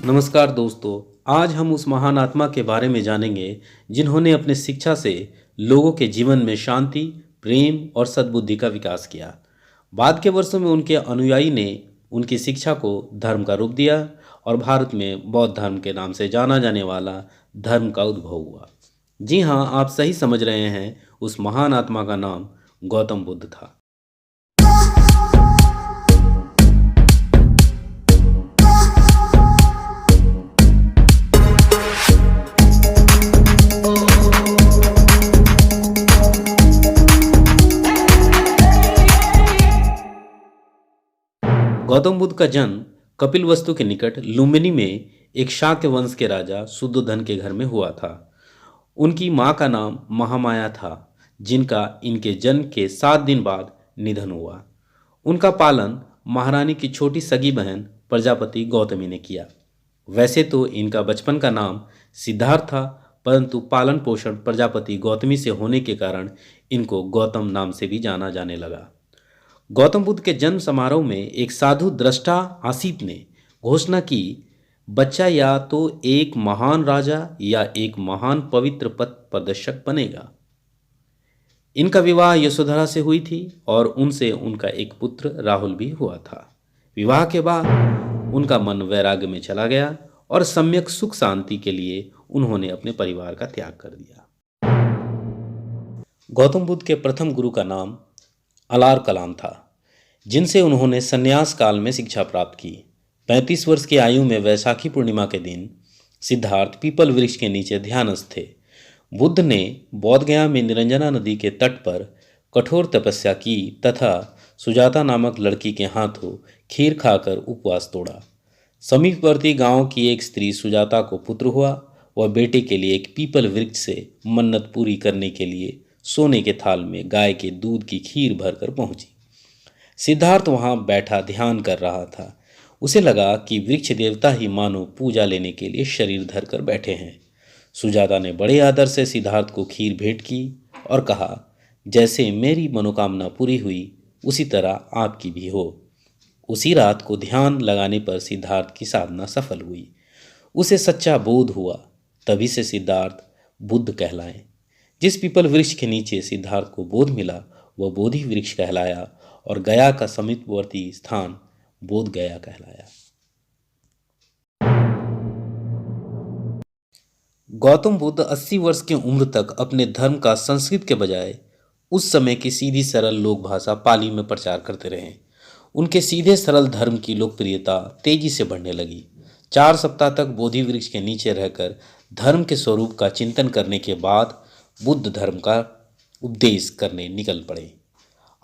नमस्कार दोस्तों। आज हम उस महान आत्मा के बारे में जानेंगे जिन्होंने अपने शिक्षा से लोगों के जीवन में शांति, प्रेम और सद्बुद्धि का विकास किया। बाद के वर्षों में उनके अनुयायी ने उनकी शिक्षा को धर्म का रूप दिया और भारत में बौद्ध धर्म के नाम से जाना जाने वाला धर्म का उद्भव हुआ। जी हाँ, आप सही समझ रहे हैं, उस महान आत्मा का नाम गौतम बुद्ध था। गौतम बुद्ध का जन्म कपिलवस्तु के निकट लुम्बिनी में एक शाक्य वंश के राजा शुद्धोधन के घर में हुआ था। उनकी मां का नाम महामाया था, जिनका इनके जन्म के 7 दिन बाद निधन हुआ। उनका पालन महारानी की छोटी सगी बहन प्रजापति गौतमी ने किया। वैसे तो इनका बचपन का नाम सिद्धार्थ था, परंतु पालन पोषण प्रजापति गौतमी से होने के कारण इनको गौतम नाम से भी जाना जाने लगा। गौतम बुद्ध के जन्म समारोह में एक साधु दृष्टा आसित ने घोषणा की, बच्चा या तो एक महान राजा या एक महान पवित्र पथ प्रदर्शक बनेगा। इनका विवाह यशोधरा से हुई थी और उनसे उनका एक पुत्र राहुल भी हुआ था। विवाह के बाद उनका मन वैराग्य में चला गया और सम्यक सुख शांति के लिए उन्होंने अपने परिवार का त्याग कर दिया। गौतम बुद्ध के प्रथम गुरु का नाम अलार कलाम था, जिनसे उन्होंने संन्यास काल में शिक्षा प्राप्त की। 35 वर्ष की आयु में वैशाखी पूर्णिमा के दिन सिद्धार्थ पीपल वृक्ष के नीचे ध्यानस्थ थे। बुद्ध ने बोधगया में निरंजना नदी के तट पर कठोर तपस्या की तथा सुजाता नामक लड़की के हाथों खीर खाकर उपवास तोड़ा। समीपवर्ती गांव की एक स्त्री सुजाता को पुत्र हुआ। वह बेटे के लिए एक पीपल वृक्ष से मन्नत पूरी करने के लिए सोने के थाल में गाय के दूध की खीर भरकर पहुंची। सिद्धार्थ वहां बैठा ध्यान कर रहा था। उसे लगा कि वृक्ष देवता ही मानो पूजा लेने के लिए शरीर धर कर बैठे हैं। सुजाता ने बड़े आदर से सिद्धार्थ को खीर भेंट की और कहा, जैसे मेरी मनोकामना पूरी हुई उसी तरह आपकी भी हो। उसी रात को ध्यान लगाने पर सिद्धार्थ की साधना सफल हुई। उसे सच्चा बोध हुआ, तभी से सिद्धार्थ बुद्ध कहलाए। जिस पीपल वृक्ष के नीचे सिद्धार्थ को बोध मिला वह बोधि वृक्ष कहलाया और गया का समीपवर्ती स्थान बोध गया कहलाया। गौतम बुद्ध 80 वर्ष की उम्र तक अपने धर्म का संस्कृत के बजाय उस समय की सीधी सरल लोक भाषा पाली में प्रचार करते रहे। उनके सीधे सरल धर्म की लोकप्रियता तेजी से बढ़ने लगी। 4 सप्ताह तक बोधि वृक्ष के नीचे रहकर धर्म के स्वरूप का चिंतन करने के बाद बुद्ध धर्म का उपदेश करने निकल पड़े।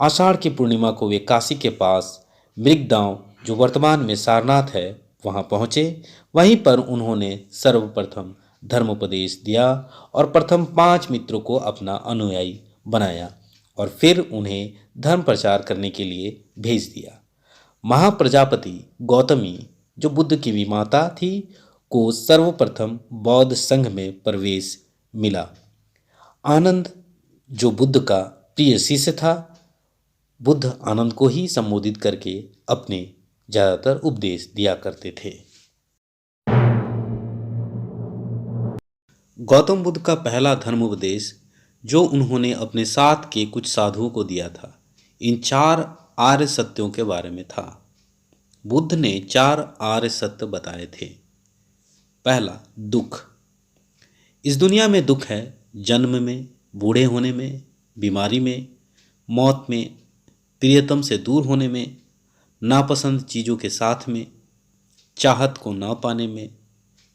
आषाढ़ की पूर्णिमा को वे काशी के पास मृगदांव, जो वर्तमान में सारनाथ है, वहां पहुंचे। वहीं पर उन्होंने सर्वप्रथम धर्मोपदेश दिया और प्रथम 5 मित्रों को अपना अनुयायी बनाया और फिर उन्हें धर्म प्रचार करने के लिए भेज दिया। महाप्रजापति गौतमी, जो बुद्ध की विमाता थी, को सर्वप्रथम बौद्ध संघ में प्रवेश मिला। आनंद, जो बुद्ध का प्रिय शिष्य था, बुद्ध आनंद को ही संबोधित करके अपने ज़्यादातर उपदेश दिया करते थे। गौतम बुद्ध का पहला धर्मोपदेश जो उन्होंने अपने साथ के कुछ साधुओं को दिया था, इन 4 आर्य सत्यों के बारे में था। बुद्ध ने 4 आर्य सत्य बताए थे। पहला, दुख। इस दुनिया में दुख है जन्म में, बूढ़े होने में, बीमारी में, मौत में, प्रियतम से दूर होने में, नापसंद चीज़ों के साथ में, चाहत को ना पाने में,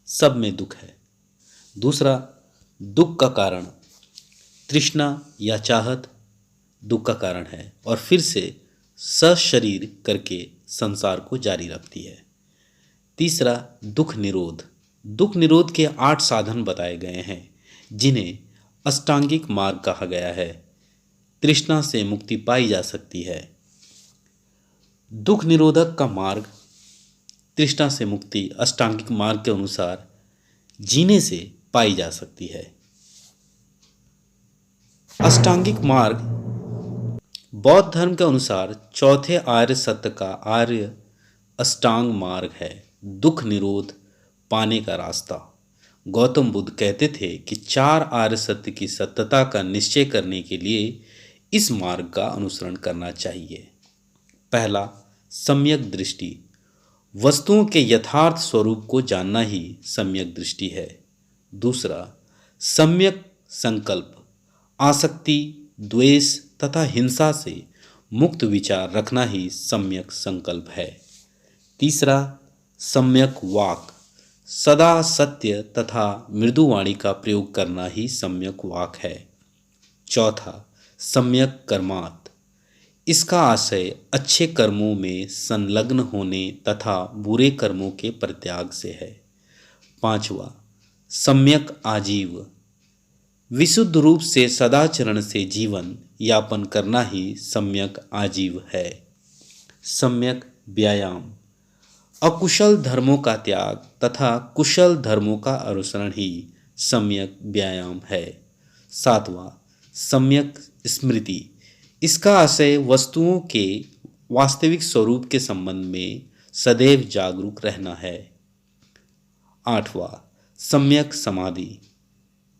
सब में दुख है। दूसरा, दुख का कारण। तृष्णा या चाहत दुख का कारण है और फिर से सशरीर करके संसार को जारी रखती है। तीसरा, दुख निरोध। दुख निरोध के 8 साधन बताए गए हैं, जिन्हें अष्टांगिक मार्ग कहा गया है। तृष्णा से मुक्ति पाई जा सकती है। दुख निरोधक का मार्ग, तृष्णा से मुक्ति अष्टांगिक मार्ग के अनुसार जीने से पाई जा सकती है। अष्टांगिक मार्ग बौद्ध धर्म के अनुसार चौथे आर्य सत्य का आर्य अष्टांग मार्ग है दुख निरोध पाने का रास्ता। गौतम बुद्ध कहते थे कि चार आर्य सत्य की सत्यता का निश्चय करने के लिए इस मार्ग का अनुसरण करना चाहिए। पहला, सम्यक दृष्टि। वस्तुओं के यथार्थ स्वरूप को जानना ही सम्यक दृष्टि है। दूसरा, सम्यक संकल्प। आसक्ति, द्वेष तथा हिंसा से मुक्त विचार रखना ही सम्यक संकल्प है। तीसरा, सम्यक वाक। सदा सत्य तथा मृदु वाणी का प्रयोग करना ही सम्यक वाक है। चौथा, सम्यक कर्मार्थ। इसका आशय अच्छे कर्मों में संलग्न होने तथा बुरे कर्मों के परित्याग से है। पांचवा, सम्यक आजीव। विशुद्ध रूप से सदाचरण से जीवन यापन करना ही सम्यक आजीव है। सम्यक व्यायाम। अकुशल धर्मों का त्याग तथा कुशल धर्मों का अनुसरण ही सम्यक व्यायाम है। सातवां, सम्यक स्मृति। इसका आशय वस्तुओं के वास्तविक स्वरूप के संबंध में सदैव जागरूक रहना है। आठवां, सम्यक समाधि।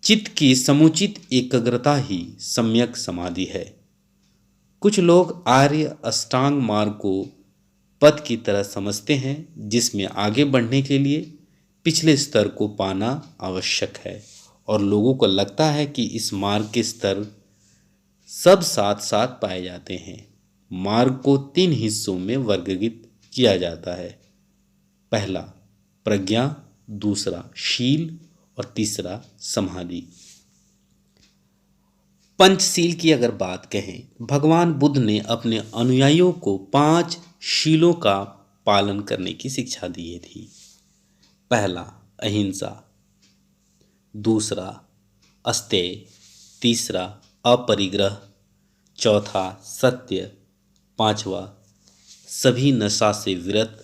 चित्त की समुचित एकाग्रता ही सम्यक समाधि है। कुछ लोग आर्य अष्टांग मार्ग को पथ की तरह समझते हैं जिसमें आगे बढ़ने के लिए पिछले स्तर को पाना आवश्यक है और लोगों को लगता है कि इस मार्ग के स्तर सब साथ साथ पाए जाते हैं। मार्ग को 3 हिस्सों में वर्गीकृत किया जाता है। पहला, प्रज्ञा। दूसरा, शील। और तीसरा, समाधि। पंचशील की अगर बात कहें, भगवान बुद्ध ने अपने अनुयायियों को 5 शीलों का पालन करने की शिक्षा दी थी। पहला, अहिंसा। दूसरा, अस्तेय। तीसरा, अपरिग्रह। चौथा, सत्य। पांचवा, सभी नशा से विरत।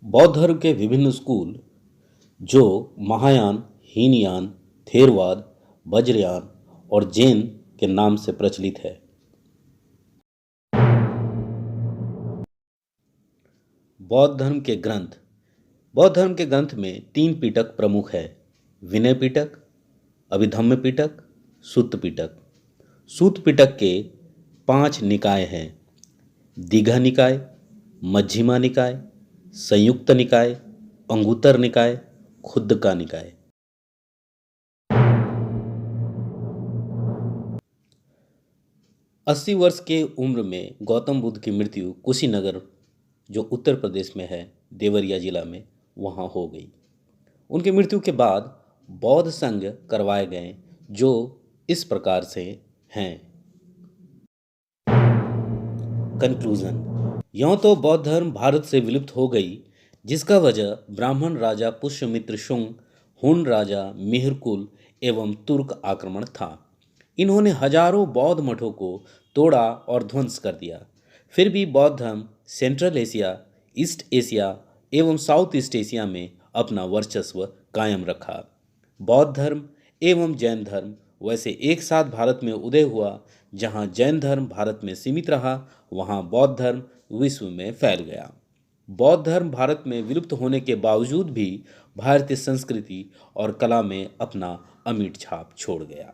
बौद्ध धर्म के विभिन्न स्कूल जो महायान, हीनयान, थेरवाद, वज्रयान और जैन के नाम से प्रचलित है। बौद्ध धर्म के ग्रंथ। बौद्ध धर्म के ग्रंथ में 3 पिटक प्रमुख है: विनय पिटक, अभिधम्म पिटक, सूत पिटक। सूत पिटक के 5 निकाय हैं: दीघा निकाय, मध्यमा निकाय, संयुक्त निकाय, अंगुत्तर निकाय, खुद्दका निकाय। अस्सी वर्ष के उम्र में गौतम बुद्ध की मृत्यु कुशीनगर, जो उत्तर प्रदेश में है, देवरिया जिला में, वहाँ हो गई। उनकी मृत्यु के बाद बौद्ध संघ करवाए गए जो इस प्रकार से हैं। कंक्लूजन। यूँ तो बौद्ध धर्म भारत से विलुप्त हो गई, जिसका वजह ब्राह्मण राजा पुष्यमित्र शुंग, हुन राजा मिहिरकुल एवं तुर्क आक्रमण था। इन्होंने हजारों बौद्ध मठों को तोड़ा और ध्वंस कर दिया। फिर भी बौद्ध धर्म सेंट्रल एशिया, ईस्ट एशिया एवं साउथ ईस्ट एशिया में अपना वर्चस्व कायम रखा। बौद्ध धर्म एवं जैन धर्म वैसे एक साथ भारत में उदय हुआ। जहाँ जैन धर्म भारत में सीमित रहा, वहाँ बौद्ध धर्म विश्व में फैल गया। बौद्ध धर्म भारत में विलुप्त होने के बावजूद भी भारतीय संस्कृति और कला में अपना अमिट छाप छोड़ गया।